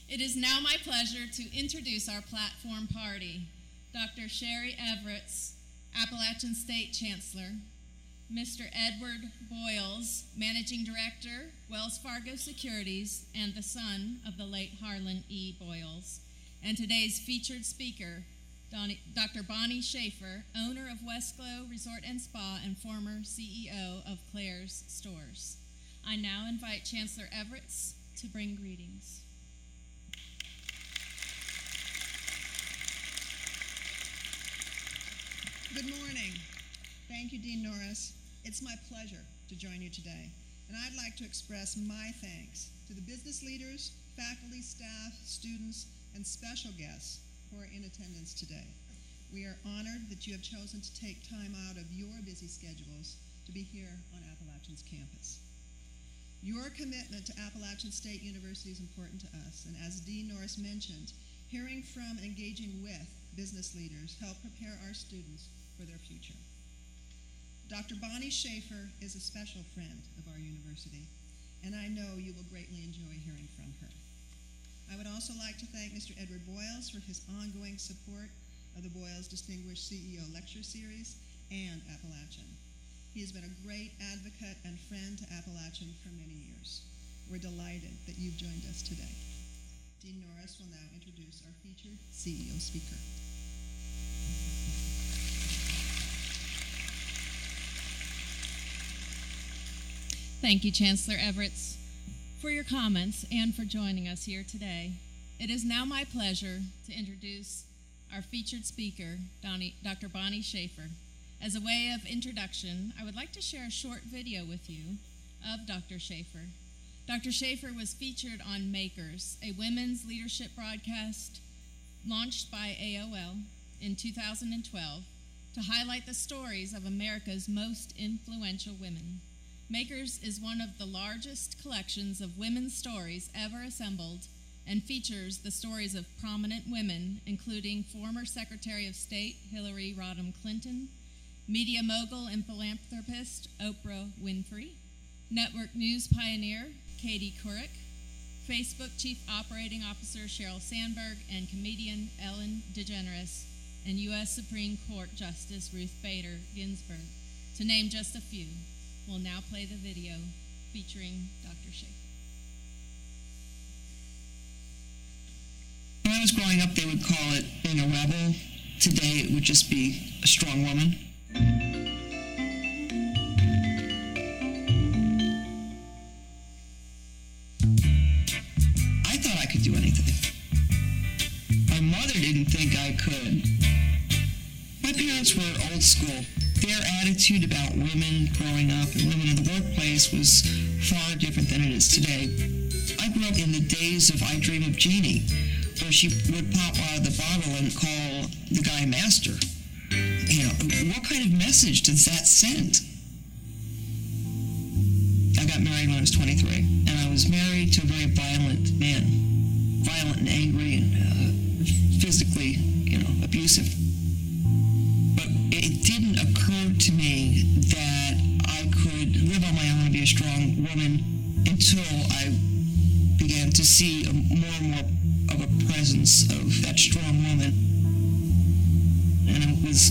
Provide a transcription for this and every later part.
It is now my pleasure to introduce our platform party, Dr. Sherry Everett's Appalachian State Chancellor, Mr. Edward Boyles, Managing Director, Wells Fargo Securities, and the son of the late Harlan E. Boyles, and today's featured speaker, Dr. Bonnie Schaefer, owner of Westglow Resort and Spa and former CEO of Claire's Stores. I now invite Chancellor Everett to bring greetings. Good morning. Thank you, Dean Norris. It's my pleasure to join you today, and I'd like to express my thanks to the business leaders, faculty, staff, students, and special guests who are in attendance today. We are honored that you have chosen to take time out of your busy schedules to be here on Appalachian's campus. Your commitment to Appalachian State University is important to us, and as Dean Norris mentioned, hearing from and engaging with business leaders help prepare our students for their future. Dr. Bonnie Schaefer is a special friend of our university, and I know you will greatly enjoy hearing from her. I would also like to thank Mr. Edward Boyles for his ongoing support of the Boyles Distinguished CEO Lecture Series and Appalachian. He has been a great advocate and friend to Appalachian for many years. We're delighted that you've joined us today. Dean Norris will now introduce our featured CEO speaker. Thank you, Chancellor Everett, for your comments and for joining us here today. It is now my pleasure to introduce our featured speaker, Dr. Bonnie Schaefer. As a way of introduction, I would like to share a short video with you of Dr. Schaefer. Dr. Schaefer was featured on Makers, a women's leadership broadcast launched by AOL in 2012 to highlight the stories of America's most influential women. Makers is one of the largest collections of women's stories ever assembled and features the stories of prominent women, including former Secretary of State Hillary Rodham Clinton, media mogul and philanthropist Oprah Winfrey, network news pioneer Katie Couric, Facebook Chief Operating Officer Sheryl Sandberg, and comedian Ellen DeGeneres, and U.S. Supreme Court Justice Ruth Bader Ginsburg, to name just a few. We'll now play the video featuring Dr. Schaefer. When I was growing up, they would call it being a rebel. Today, it would just be a strong woman. I thought I could do anything. My mother didn't think I could. My parents were old school. Their attitude about women growing up and women in the workplace was far different than it is today. I grew up in the days of I Dream of Jeannie, where she would pop out of the bottle and call the guy master. You know, what kind of message does that send? I got married when I was 23, and I was married to a very violent man. Violent and angry and physically, abusive. But it didn't occur to me that I could live on my own and be a strong woman until I began to see more and more of a presence of that strong woman. And it was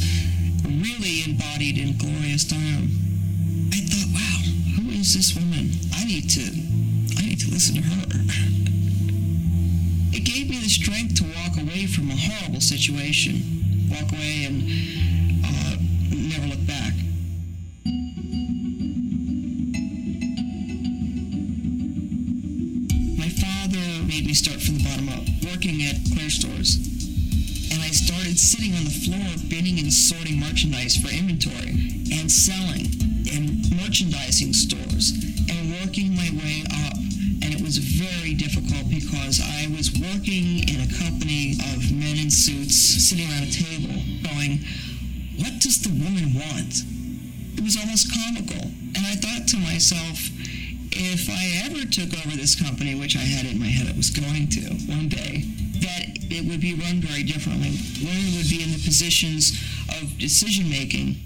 really embodied in Gloria Steinem. I thought, wow, who is this woman? I need to listen to her. It gave me the strength to walk away from a horrible situation, walk away and never look back. My father made me start from the bottom up, working at Claire's Stores. And I started sitting on the floor binning and sorting merchandise for inventory and selling and merchandising stores and working my way up. And it was very difficult because I was working in a company of men in suits sitting around a table going, what does the woman want? It was almost comical. And I thought to myself, if I ever took over this company, which I had in my head I was going to one day, that it would be run very differently. Women would be in the positions of decision-making.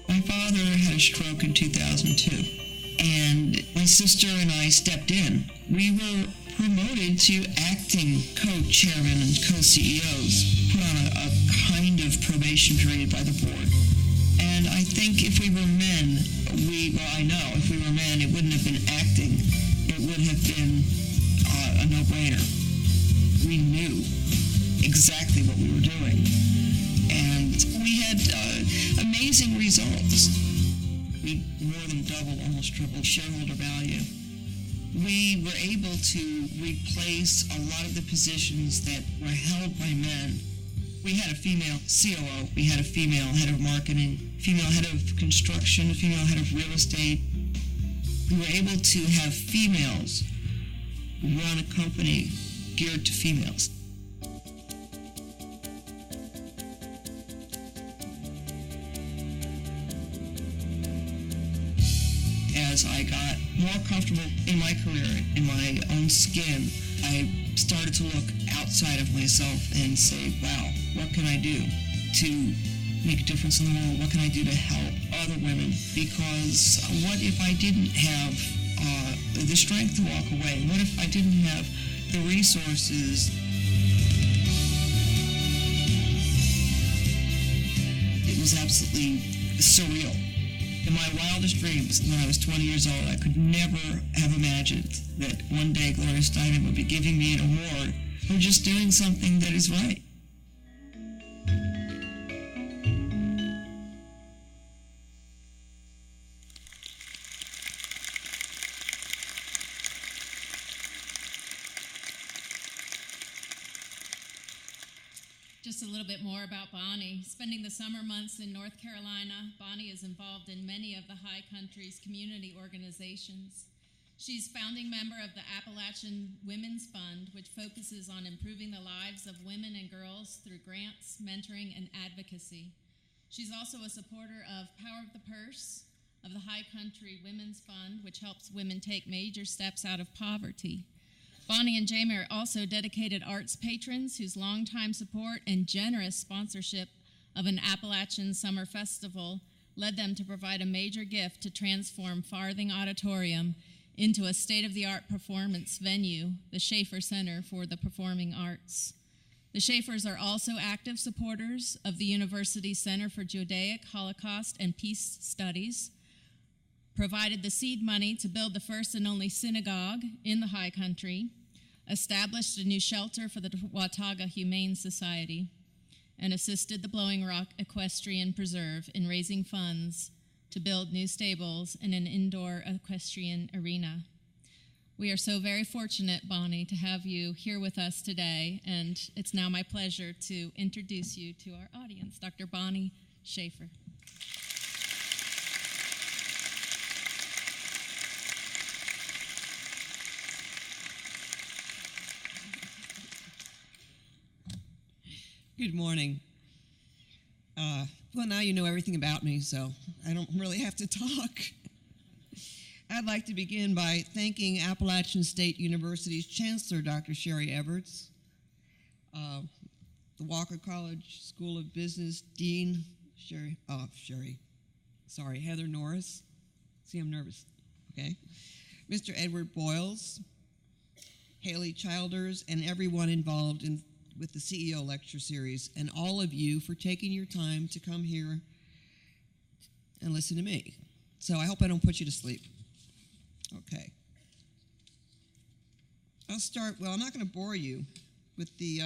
My father had a stroke in 2002. and my sister and I stepped in. We were promoted to acting co-chairman and co-CEOs, put on a kind of probation period by the board. And I think if we were men, I know if we were men, it wouldn't have been acting. It would have been a no-brainer. We knew exactly what we were doing. And we had amazing results. We more than doubled, almost tripled shareholder value. We were able to replace a lot of the positions that were held by men. We had a female COO, we had a female head of marketing, female head of construction, a female head of real estate. We were able to have females run a company geared to females. As I got more comfortable in my career, in my own skin, I started to look outside of myself and say, wow, what can I do to make a difference in the world? What can I do to help other women? Because what if I didn't have the strength to walk away? What if I didn't have the resources? It was absolutely surreal. In my wildest dreams, when I was 20 years old, I could never have imagined that one day Gloria Steinem would be giving me an award for just doing something that is right. Just a little bit more about Bonnie. Spending the summer months in North Carolina, Bonnie is involved in many of the High Country's community organizations. She's founding member of the Appalachian Women's Fund, which focuses on improving the lives of women and girls through grants, mentoring, and advocacy. She's also a supporter of Power of the Purse of the High Country Women's Fund, which helps women take major steps out of poverty. Bonnie and Jamie are also dedicated arts patrons whose longtime support and generous sponsorship of an Appalachian Summer Festival led them to provide a major gift to transform Farthing Auditorium into a state-of-the-art performance venue, the Schaefer Center for the Performing Arts. The Schaefers are also active supporters of the University Center for Judaic, Holocaust, and Peace Studies, provided the seed money to build the first and only synagogue in the High Country, established a new shelter for the Watauga Humane Society, and assisted the Blowing Rock Equestrian Preserve in raising funds to build new stables and an indoor equestrian arena. We are so very fortunate, Bonnie, to have you here with us today, and it's now my pleasure to introduce you to our audience, Dr. Bonnie Schaefer. Good morning. Well, now you know everything about me, so I don't really have to talk. I'd like to begin by thanking Appalachian State University's Chancellor, Dr. Sherry Everts, the Walker College School of Business Dean, Heather Norris. See, I'm nervous, okay? Mr. Edward Boyles, Haley Childers, and everyone involved with the CEO Lecture Series, and all of you for taking your time to come here and listen to me. So I hope I don't put you to sleep. Okay. I'll start, well, I'm not going to bore you with the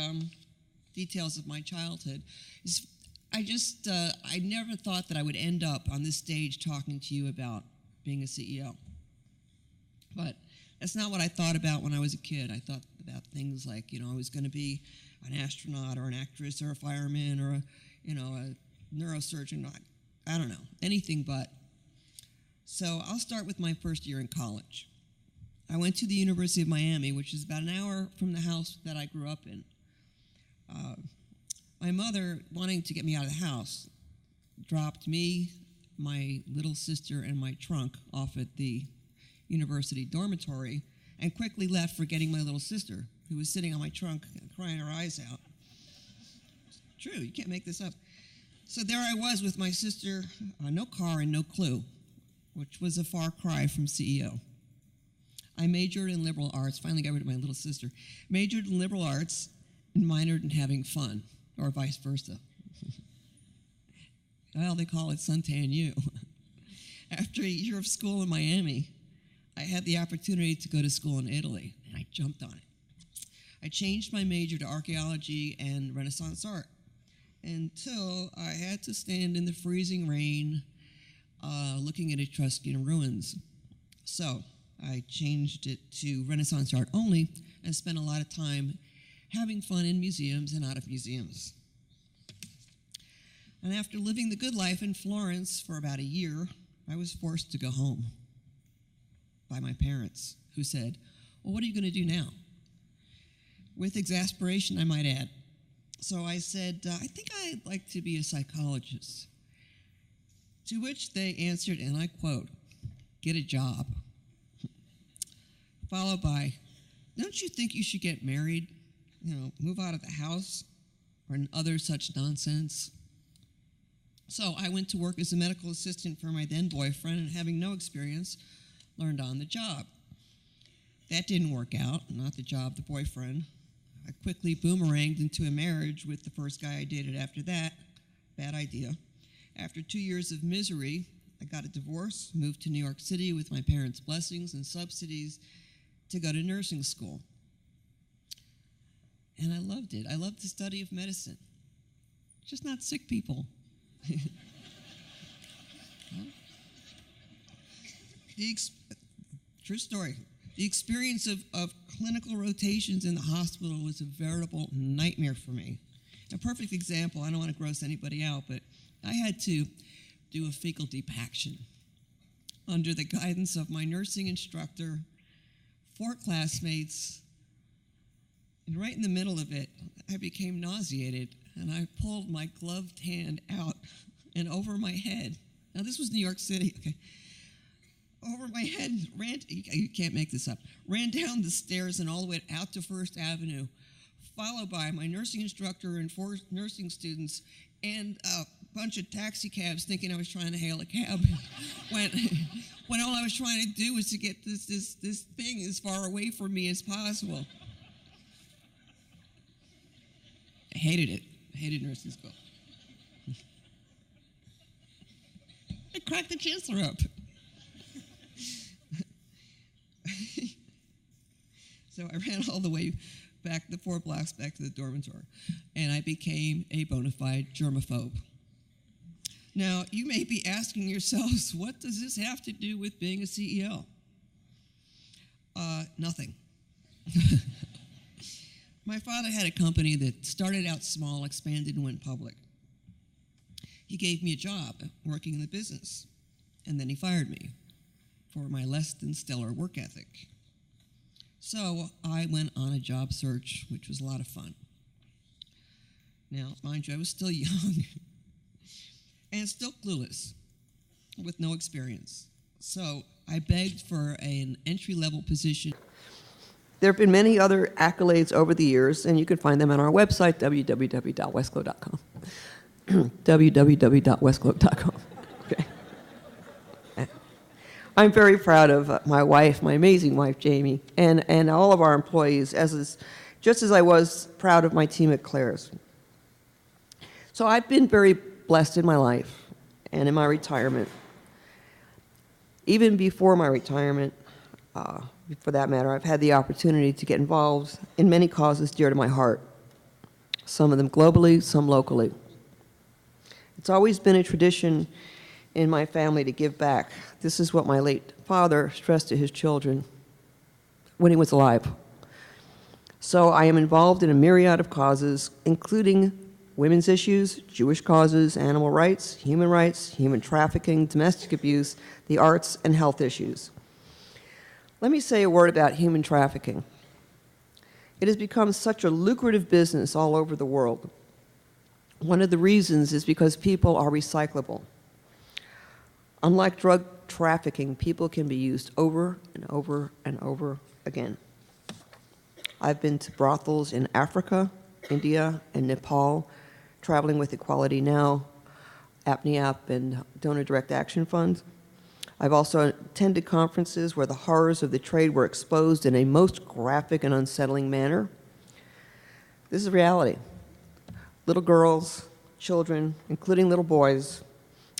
details of my childhood. I never thought that I would end up on this stage talking to you about being a CEO. But that's not what I thought about when I was a kid. I thought about things like, I was going to be an astronaut or an actress or a fireman or a neurosurgeon. I don't know, anything but. So I'll start with my first year in college. I went to the University of Miami, which is about an hour from the house that I grew up in. My mother, wanting to get me out of the house, dropped me, my little sister, and my trunk off at the university dormitory and quickly left, forgetting my little sister, who was sitting on my trunk crying her eyes out. It's true, you can't make this up. So there I was with my sister, no car and no clue. which was a far cry from CEO. I majored in liberal arts, finally got rid of my little sister, majored in liberal arts and minored in having fun, or vice versa. Well, they call it suntan U. After a year of school in Miami, I had the opportunity to go to school in Italy, and I jumped on it. I changed my major to archaeology and Renaissance art until I had to stand in the freezing rain looking at Etruscan ruins. So I changed it to Renaissance art only and spent a lot of time having fun in museums and out of museums. And after living the good life in Florence for about a year, I was forced to go home by my parents, who said, "Well, what are you going to do now?" With exasperation, I might add. So I said, "I think I'd like to be a psychologist." To which they answered, and I quote, "Get a job." Followed by, "Don't you think you should get married? Move out of the house?" or other such nonsense. So I went to work as a medical assistant for my then boyfriend, and having no experience, learned on the job. That didn't work out, not the job, the boyfriend. I quickly boomeranged into a marriage with the first guy I dated after that. Bad idea. After 2 years of misery, I got a divorce, moved to New York City with my parents' blessings and subsidies to go to nursing school. And I loved it. I loved the study of medicine. Just not sick people. True story. The experience of clinical rotations in the hospital was a veritable nightmare for me. A perfect example, I don't want to gross anybody out, but I had to do a fecal depaction under the guidance of my nursing instructor, 4 classmates, and right in the middle of it, I became nauseated, and I pulled my gloved hand out and over my head. Now, this was New York City, okay? Over my head, you can't make this up, ran down the stairs and all the way out to First Avenue, followed by my nursing instructor and 4 nursing students and a bunch of taxi cabs thinking I was trying to hail a cab when all I was trying to do was to get this thing as far away from me as possible. I hated it. I hated nursing school. I cracked the chancellor up. So I ran all the way back the 4 blocks back to the dormitory, and I became a bona fide germaphobe. Now, you may be asking yourselves, what does this have to do with being a CEO? Nothing. My father had a company that started out small, expanded, and went public. He gave me a job working in the business, and then he fired me for my less than stellar work ethic. So I went on a job search, which was a lot of fun. Now, mind you, I was still young and still clueless with no experience. So I begged for an entry-level position. There have been many other accolades over the years, and you can find them on our website, www.westglow.com. www.westglow.com. Okay. I'm very proud of my wife, my amazing wife, Jamie, and all of our employees, just as I was proud of my team at Claire's. So I've been very blessed in my life and in my retirement. Even before my retirement, for that matter, I've had the opportunity to get involved in many causes dear to my heart, some of them globally, some locally. It's always been a tradition in my family to give back. This is what my late father stressed to his children when he was alive. So I am involved in a myriad of causes, including women's issues, Jewish causes, animal rights, human trafficking, domestic abuse, the arts, and health issues. Let me say a word about human trafficking. It has become such a lucrative business all over the world. One of the reasons is because people are recyclable. Unlike drug trafficking, people can be used over and over and over again. I've been to brothels in Africa, India, and Nepal, traveling with Equality Now, APNIAP, and Donor Direct Action Fund. I've also attended conferences where the horrors of the trade were exposed in a most graphic and unsettling manner. This is reality. Little girls, children, including little boys,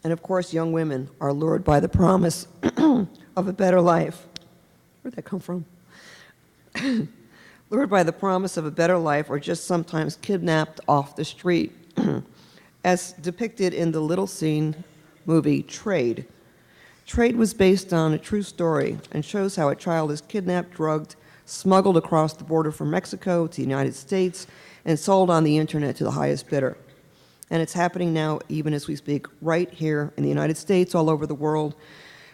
and of course young women are lured by the promise of a better life. Where'd that come from? Lured by the promise of a better life, or just sometimes kidnapped off the street, as depicted in the Little Scene movie Trade. Trade was based on a true story and shows how a child is kidnapped, drugged, smuggled across the border from Mexico to the United States, and sold on the internet to the highest bidder. And it's happening now, even as we speak, right here in the United States, all over the world,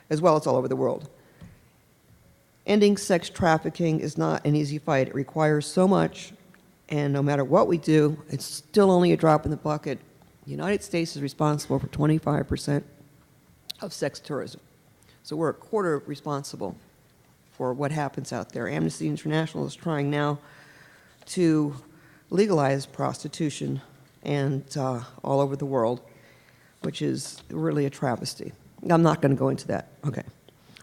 as well as all over the world. Ending sex trafficking is not an easy fight. It requires so much, and no matter what we do, it's still only a drop in the bucket. The United States is responsible for 25% of sex tourism. So we're a quarter responsible for what happens out there. Amnesty International is trying now to legalize prostitution and all over the world, which is really a travesty. I'm not going to go into that. Okay.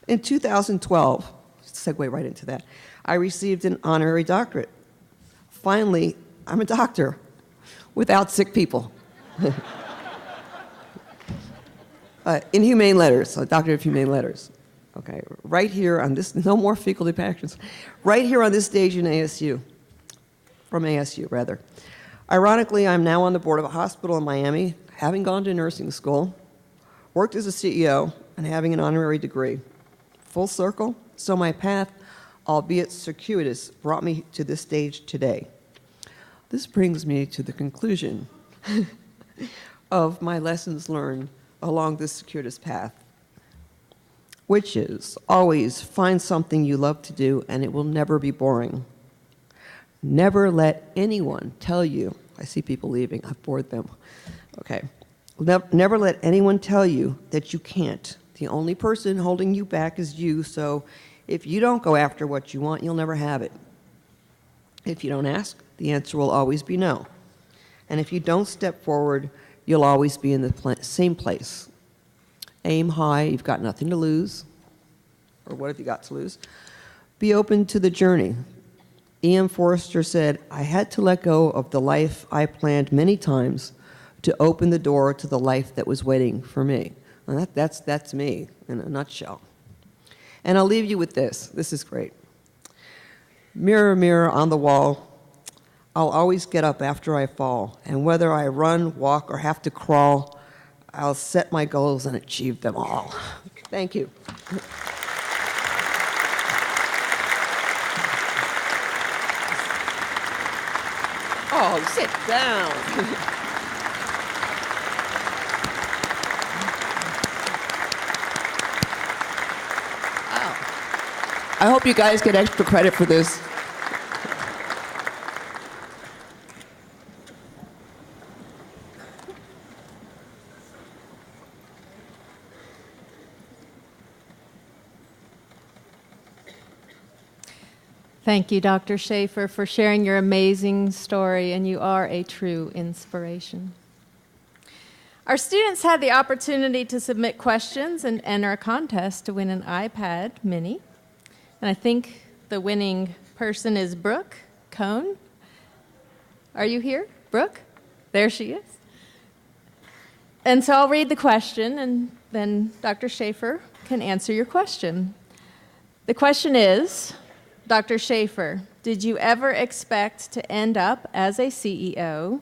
In 2012, segue right into that, I received an honorary doctorate. Finally, I'm a doctor without sick people. In humane letters, a doctor of humane letters. Okay, right here on this, no more fecal depactions, right here on this stage in ASU, from ASU rather. Ironically, I'm now on the board of a hospital in Miami, having gone to nursing school, worked as a CEO, and having an honorary degree. Full circle, so my path, albeit circuitous, brought me to this stage today. This brings me to the conclusion of my lessons learned along this circuitous path, which is always find something you love to do and it will never be boring. Never let anyone tell you, I see people leaving, I've bored them. Okay. Never let anyone tell you that you can't. The only person holding you back is you, so if you don't go after what you want, you'll never have it. If you don't ask, the answer will always be no. And if you don't step forward, you'll always be in the same place. Aim high, you've got nothing to lose. Or what have you got to lose? Be open to the journey. E.M. Forster said, I had to let go of the life I planned many times to open the door to the life that was waiting for me. And that's me in a nutshell. And I'll leave you with this. This is great. Mirror, mirror on the wall, I'll always get up after I fall. And whether I run, walk, or have to crawl, I'll set my goals and achieve them all. Thank you. Oh, sit down. I hope you guys get extra credit for this. Thank you, Dr. Schaefer, for sharing your amazing story, and you are a true inspiration. Our students had the opportunity to submit questions and enter a contest to win an iPad mini. And I think the winning person is Brooke Cohn. Are you here, Brooke? There she is. And so I'll read the question, and then Dr. Schaefer can answer your question. The question is, Dr. Schaefer, did you ever expect to end up as a CEO?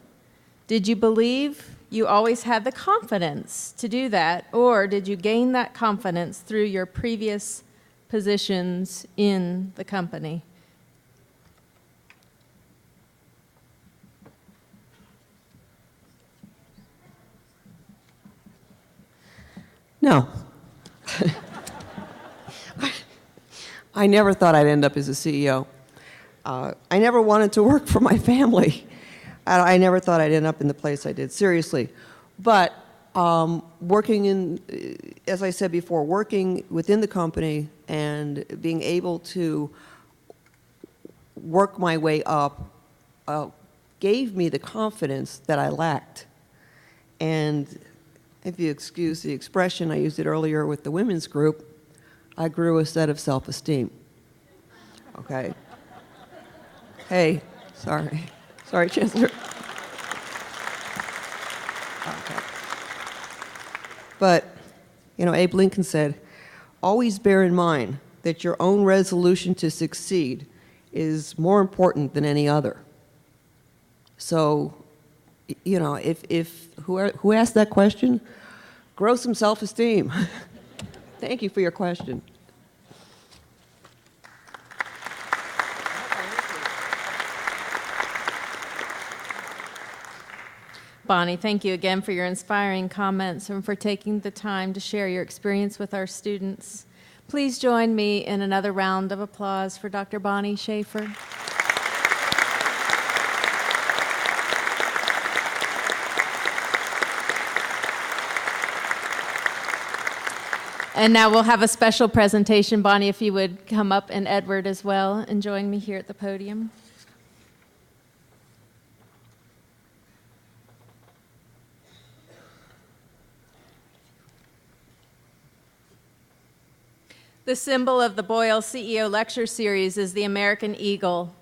Did you believe you always had the confidence to do that, or did you gain that confidence through your previous positions in the company? No. I never thought I'd end up as a CEO. I never wanted to work for my family. I never thought I'd end up in the place I did, seriously. But working in, as I said before, working within the company and being able to work my way up gave me the confidence that I lacked. And if you excuse the expression, I used it earlier with the women's group, I grew a set of self-esteem. Okay? Hey, sorry. Sorry, Chancellor. Okay. But, Abe Lincoln said, always bear in mind that your own resolution to succeed is more important than any other. So, if who asked that question? Grow some self-esteem. Thank you for your question. Bonnie, thank you again for your inspiring comments and for taking the time to share your experience with our students. Please join me in another round of applause for Dr. Bonnie Schaefer. And now we'll have a special presentation. Bonnie, if you would come up, and Edward as well, and join me here at the podium. The symbol of the Boyles CEO Lecture Series is the American eagle.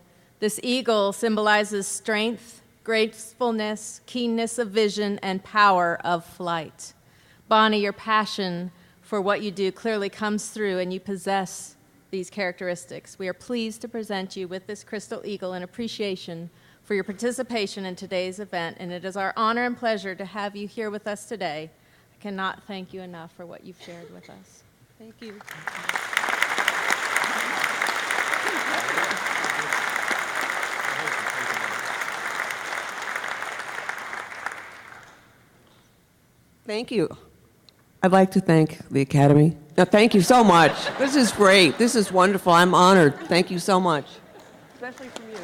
This eagle symbolizes strength, gracefulness, keenness of vision, and power of flight. Bonnie, your passion for what you do clearly comes through, and you possess these characteristics. We are pleased to present you with this crystal eagle in appreciation for your participation in today's event, and it is our honor and pleasure to have you here with us today. I cannot thank you enough for what you've shared with us. Thank you. Thank you. I'd like to thank the Academy. No, thank you so much. This is great. This is wonderful. I'm honored. Thank you so much. Especially from you.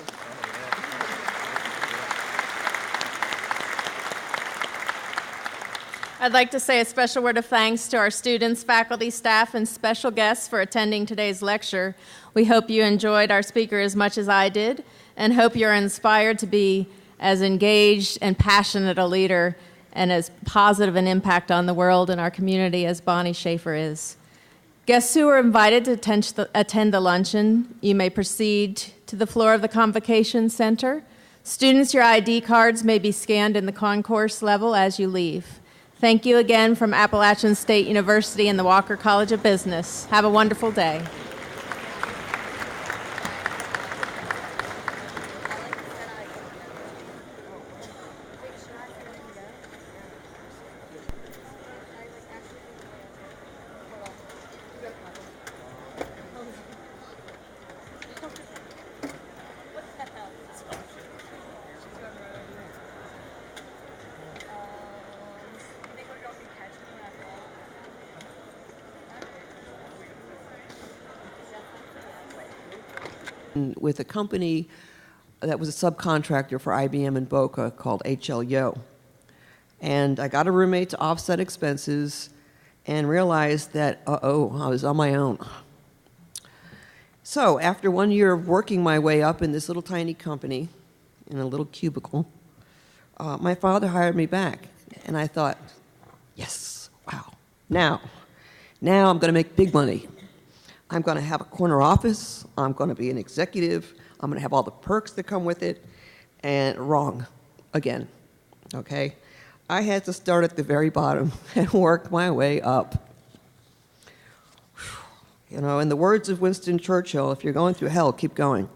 I'd like to say a special word of thanks to our students, faculty, staff, and special guests for attending today's lecture. We hope you enjoyed our speaker as much as I did, and hope you're inspired to be as engaged and passionate a leader and as positive an impact on the world and our community as Bonnie Schaefer is. Guests who are invited to attend the luncheon, you may proceed to the floor of the Convocation Center. Students, your ID cards may be scanned in the concourse level as you leave. Thank you again from Appalachian State University and the Walker College of Business. Have a wonderful day. With a company that was a subcontractor for IBM in Boca called HLYO. And I got a roommate to offset expenses and realized that, I was on my own. So after 1 year of working my way up in this little tiny company, in a little cubicle, my father hired me back. And I thought, yes, wow, now I'm going to make big money. I'm going to have a corner office. I'm going to be an executive. I'm going to have all the perks that come with it. And wrong, again, okay? I had to start at the very bottom and work my way up. You know, in the words of Winston Churchill, if you're going through hell, keep going.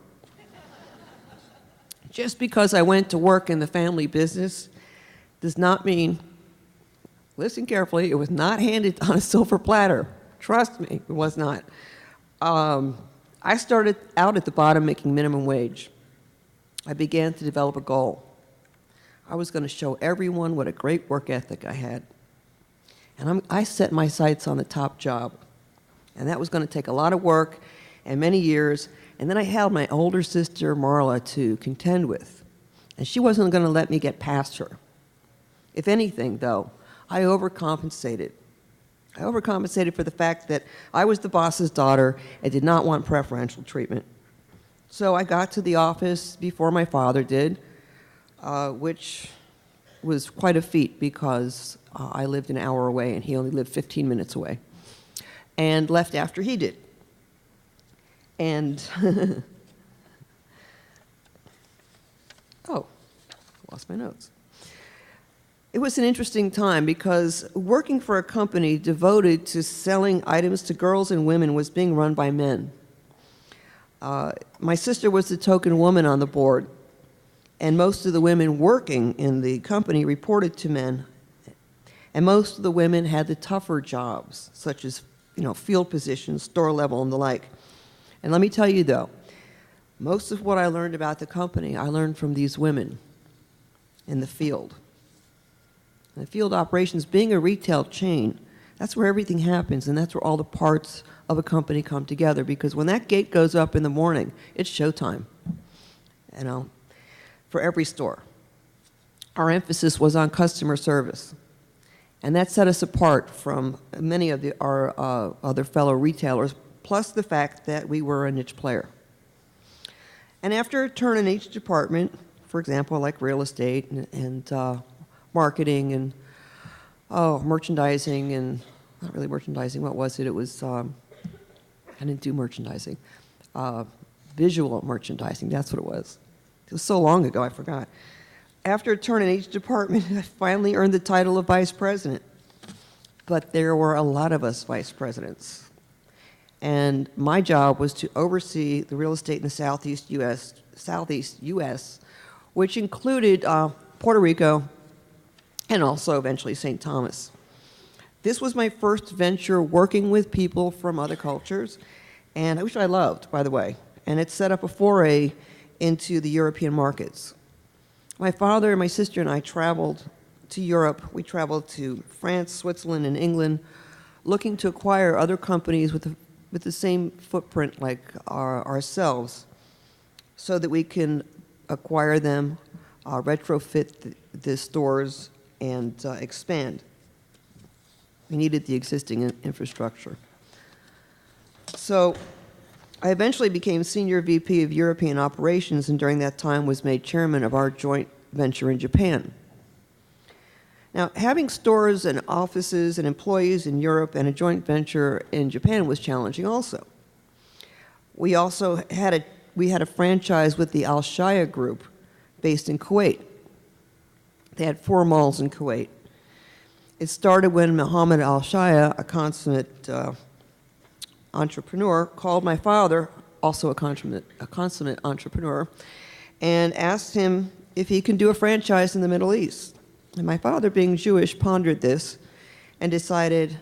Just because I went to work in the family business does not mean, listen carefully, it was not handed on a silver platter. Trust me, it was not. I started out at the bottom making minimum wage. I began to develop a goal. I was going to show everyone what a great work ethic I had. And I set my sights on the top job. And that was going to take a lot of work and many years. And then I had my older sister, Marla, to contend with. And she wasn't going to let me get past her. If anything, though, I overcompensated. I overcompensated for the fact that I was the boss's daughter and did not want preferential treatment. So I got to the office before my father did, which was quite a feat because I lived an hour away and he only lived 15 minutes away. and left after he did. And, oh, lost my notes. It was an interesting time because working for a company devoted to selling items to girls and women was being run by men. My sister was the token woman on the board, and most of the women working in the company reported to men. And most of the women had the tougher jobs, such as, field positions, store level, and the like. And let me tell you, though, most of what I learned about the company, I learned from these women in the field. And the field operations, being a retail chain, that's where everything happens, and that's where all the parts of a company come together, because when that gate goes up in the morning, it's showtime, for every store. Our emphasis was on customer service, and that set us apart from many of our other fellow retailers, plus the fact that we were a niche player. And after a turn in each department, for example, like real estate and marketing and merchandising, and not really merchandising, what was it? It was, I didn't do merchandising. Visual merchandising, that's what it was. It was so long ago, I forgot. After a turn in each department, I finally earned the title of vice president. But there were a lot of us vice presidents. And my job was to oversee the real estate in the Southeast U.S., which included Puerto Rico and also eventually St. Thomas. This was my first venture working with people from other cultures, and which I loved, by the way. And it set up a foray into the European markets. My father and my sister and I traveled to Europe. We traveled to France, Switzerland, and England, looking to acquire other companies with the same footprint like ourselves, so that we can acquire them, retrofit the stores, and expand. We needed the existing infrastructure. So I eventually became Senior VP of European Operations, and during that time was made chairman of our joint venture in Japan. Now, having stores and offices and employees in Europe and a joint venture in Japan was challenging also. We also had a franchise with the Al Shaya Group based in Kuwait. They had 4 malls in Kuwait. It started when Mohammed Al Shaya, a consummate entrepreneur, called my father, also a consummate entrepreneur, and asked him if he can do a franchise in the Middle East. And my father, being Jewish, pondered this and decided,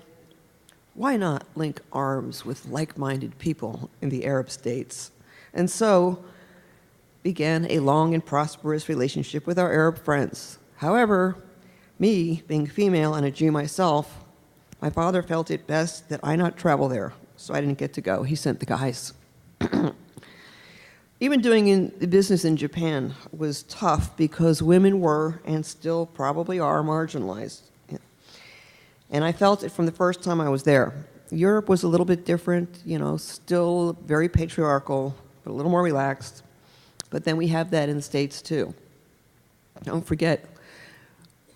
why not link arms with like-minded people in the Arab states? And so began a long and prosperous relationship with our Arab friends. However, me, being female and a Jew myself, my father felt it best that I not travel there, so I didn't get to go. He sent the guys. Even doing business in Japan was tough because women were, and still probably are, marginalized. And I felt it from the first time I was there. Europe was a little bit different, still very patriarchal, but a little more relaxed. But then we have that in the States too. Don't forget,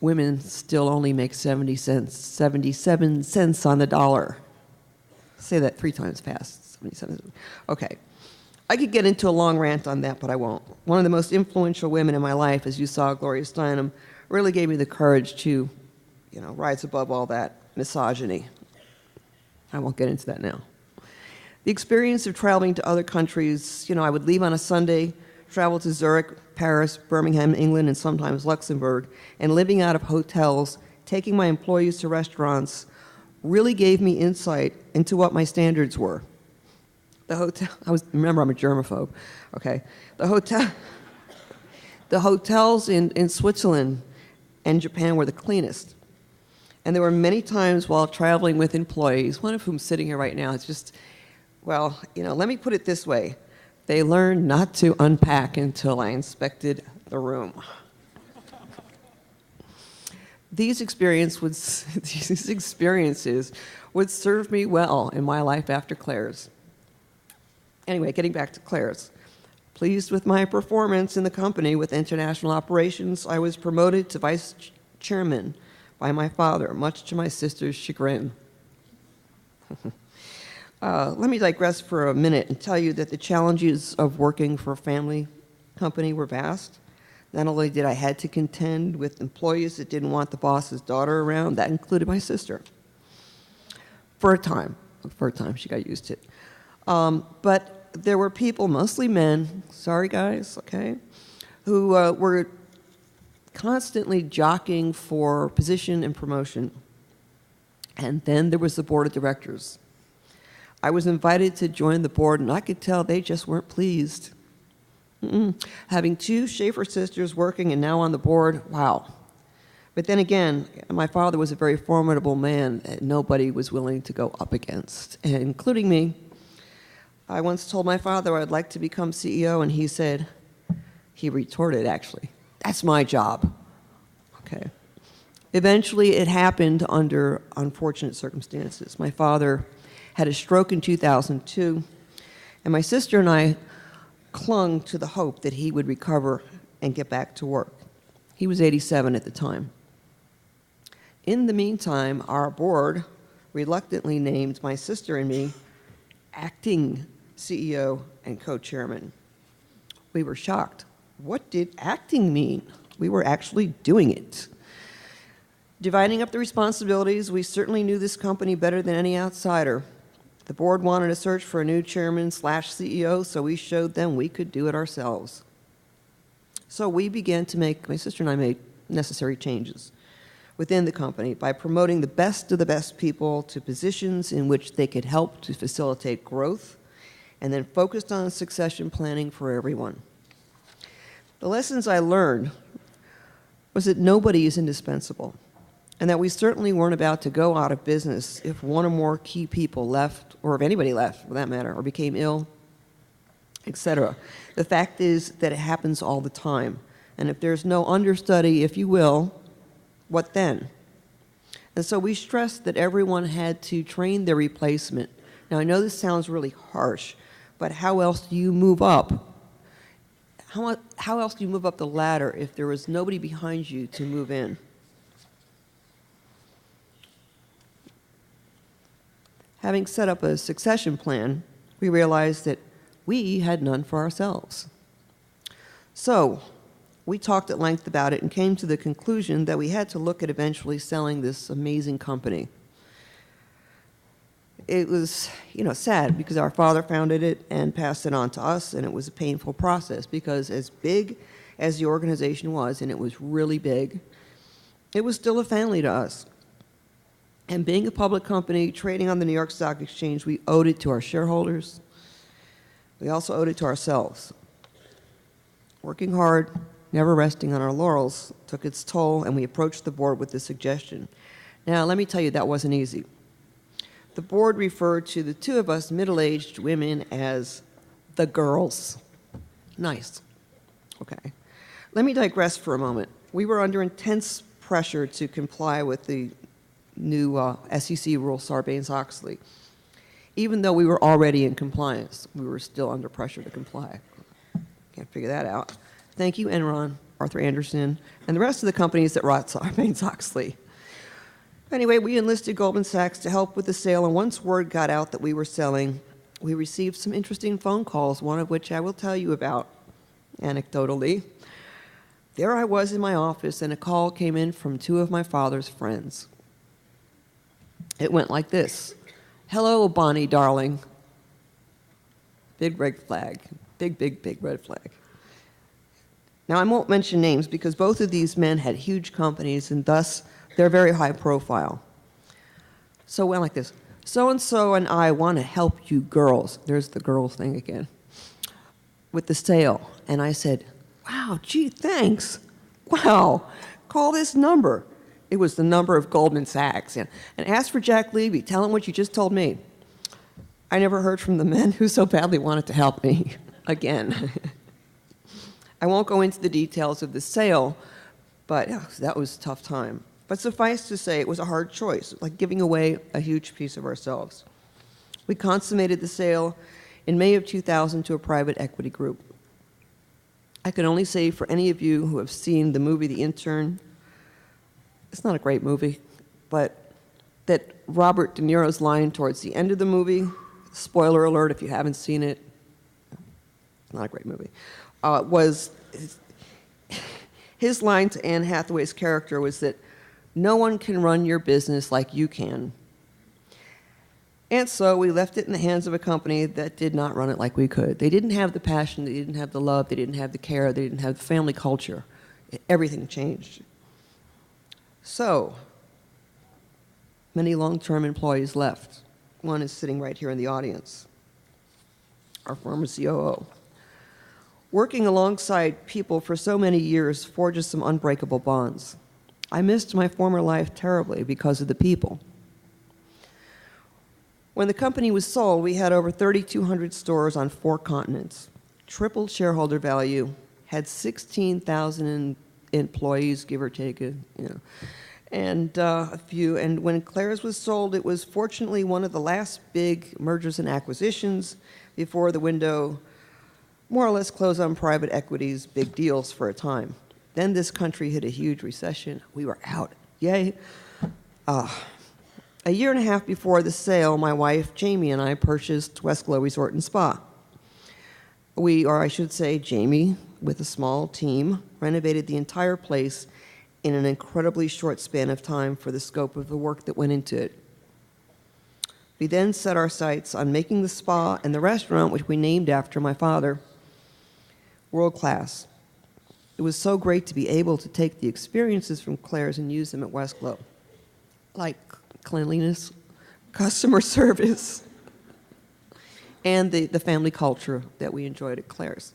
women still only make 77 cents on the dollar. Say that 3 times fast, 77. Okay. I could get into a long rant on that, but I won't. One of the most influential women in my life, as you saw, Gloria Steinem, really gave me the courage to, rise above all that misogyny. I won't get into that now. The experience of traveling to other countries, I would leave on a Sunday, travel to Zurich, Paris, Birmingham, England, and sometimes Luxembourg, and living out of hotels, taking my employees to restaurants, really gave me insight into what my standards were. The hotel, remember I'm a germaphobe, okay. The hotels in Switzerland and Japan were the cleanest. And there were many times while traveling with employees, one of whom sitting here right now, it's just, let me put it this way. They learned not to unpack until I inspected the room. These experiences would serve me well in my life after Claire's. Anyway, getting back to Claire's. Pleased with my performance in the company with international operations, I was promoted to vice chairman by my father, much to my sister's chagrin. Let me digress for a minute and tell you that the challenges of working for a family company were vast. Not only did I had to contend with employees that didn't want the boss's daughter around, that included my sister. For a time, she got used to it. But there were people, mostly men, sorry guys, okay, who were constantly jockeying for position and promotion. And then there was the board of directors. I was invited to join the board, and I could tell they just weren't pleased. Having two Schaefer sisters working and now on the board, wow. But then again, my father was a very formidable man that nobody was willing to go up against, including me. I once told my father I'd like to become CEO, and he retorted actually, "That's my job." Okay. Eventually, it happened under unfortunate circumstances. My father had a stroke in 2002, and my sister and I clung to the hope that he would recover and get back to work. He was 87 at the time. In the meantime, our board reluctantly named my sister and me acting CEO and co-chairman. We were shocked. What did acting mean? We were actually doing it. Dividing up the responsibilities, we certainly knew this company better than any outsider. The board wanted to search for a new chairman/CEO, so we showed them we could do it ourselves. So we began to my sister and I made necessary changes within the company by promoting the best of the best people to positions in which they could help to facilitate growth, and then focused on succession planning for everyone. The lessons I learned was that nobody is indispensable, and that we certainly weren't about to go out of business if one or more key people left, or if anybody left, for that matter, or became ill, etc. The fact is that it happens all the time, and if there's no understudy, if you will, what then? And so we stressed that everyone had to train their replacement. Now, I know this sounds really harsh, but how else do you move up? How else do you move up the ladder if there was nobody behind you to move in? Having set up a succession plan, we realized that we had none for ourselves. So we talked at length about it and came to the conclusion that we had to look at eventually selling this amazing company. It was, sad because our father founded it and passed it on to us, and it was a painful process because as big as the organization was, and it was really big, it was still a family to us. And being a public company, trading on the New York Stock Exchange, we owed it to our shareholders. We also owed it to ourselves. Working hard, never resting on our laurels, took its toll, and we approached the board with this suggestion. Now, let me tell you, that wasn't easy. The board referred to the two of us middle-aged women as the girls. Nice. Okay. Let me digress for a moment. We were under intense pressure to comply with the new SEC rule Sarbanes-Oxley. Even though we were already in compliance, we were still under pressure to comply. Can't figure that out. Thank you, Enron, Arthur Andersen, and the rest of the companies that wrought Sarbanes-Oxley. Anyway, we enlisted Goldman Sachs to help with the sale, and once word got out that we were selling, we received some interesting phone calls, one of which I will tell you about anecdotally. There I was in my office, and a call came in from two of my father's friends. It went like this. "Hello, Bonnie, darling." Big red flag. Big, big, big red flag. Now, I won't mention names because both of these men had huge companies, and thus they're very high profile. So it went like this. "So-and-so and I want to help you girls." There's the girls thing again. "With the sale." And I said, "Wow, gee, thanks. Wow, call this number." It was the number of Goldman Sachs. And ask for Jack Levy. Tell him what you just told me. I never heard from the men who so badly wanted to help me again. I won't go into the details of the sale, but that was a tough time. But suffice to say, it was a hard choice, like giving away a huge piece of ourselves. We consummated the sale in May of 2000 to a private equity group. I can only say for any of you who have seen the movie The Intern, it's not a great movie, but that Robert De Niro's line towards the end of the movie spoiler alert if you haven't seen it, not a great movie, was his line to Anne Hathaway's character was that no one can run your business like you can. And so we left it in the hands of a company that did not run it like we could. They didn't have the passion, they didn't have the love, they didn't have the care, they didn't have the family culture. Everything changed. So, many long-term employees left. One is sitting right here in the audience, our former COO. Working alongside people for so many years forges some unbreakable bonds. I missed my former life terribly because of the people. When the company was sold, we had over 3,200 stores on 4 continents, tripled shareholder value, had 16,000 employees, give or take, and a few. And when Claire's was sold, it was fortunately one of the last big mergers and acquisitions before the window more or less closed on private equity's big deals for a time. Then this country hit a huge recession. We were out. Yay. A year and a half before the sale, my wife, Jamie, and I purchased Westglow Resort and Spa. We, or I should say Jamie, with a small team, renovated the entire place in an incredibly short span of time for the scope of the work that went into it. We then set our sights on making the spa and the restaurant, which we named after my father, world class. It was so great to be able to take the experiences from Claire's and use them at Westglow, like cleanliness, customer service, and the family culture that we enjoyed at Claire's.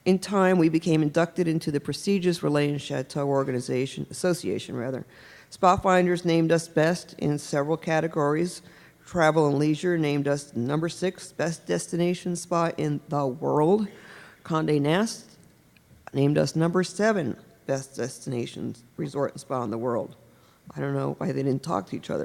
In time, we became inducted into the prestigious Relais and Chateau Association. Spa Finders named us best in several categories. Travel and Leisure named us number 6 best destination spa in the world. Condé Nast named us number 7 best destination resort and spa in the world. I don't know why they didn't talk to each other.